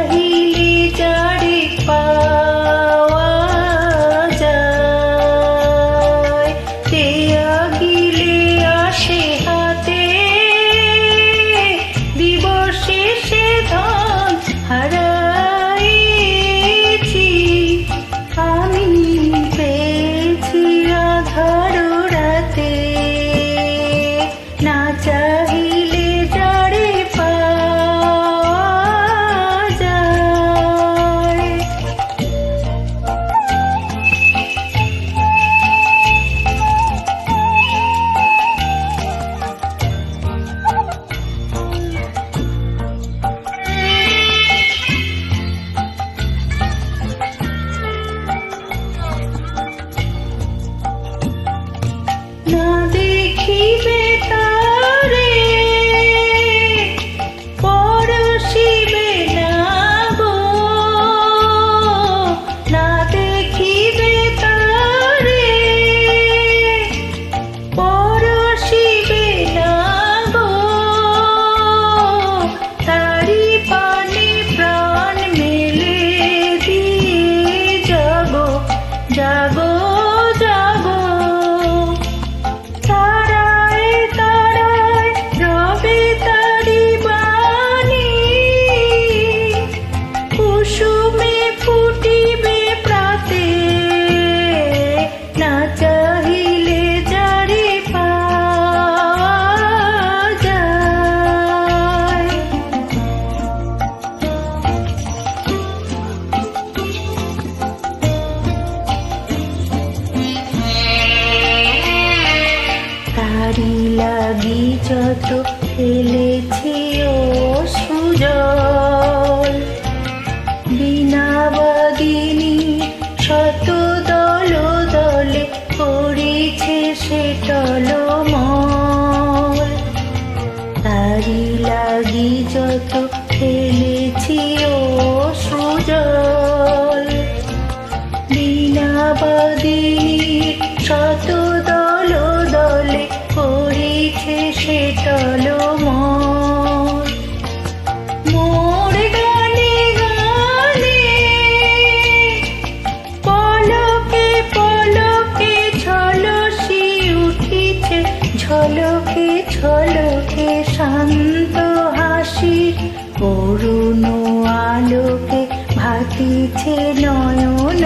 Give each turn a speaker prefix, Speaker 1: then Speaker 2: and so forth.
Speaker 1: চাহিলে যারে পাওয়া যায়, দেয়া গিলে আসে হাতে, দিবসে সে ধন হারাইছি। আমি পেয়েছি আধার রাতে, না চাহিলে যারে পাওয়া যায়। না দেখিবে তারে পরশিবে না গো, না দেখিবে তারে পরশিবে না গো, তারি পানে প্রাণ মেলে দিয়ে জাগো জাগো জাগো। তারায় তারায় রবে তারি বাণী, কুসুমে ফুটিবে প্রাতে, না চাহিলে যারে পাওয়া যায়। তারি লাগি যত ফেলেছি অশ্রুজল, বীণাবাদিনী শত দল দলে করেছে সে টলমল। তারি লাগি যত ফেলেছি অশ্রুজল, বীণাবাদিনী শত দল দলে করেছে সে টলমল। মোর গানে গানে পলকে পলকে ঝলসি উঠিছে, ঝলকে ঝলকে শান্ত হাসি, করুণ আলোকে ভাতিছে নয়ন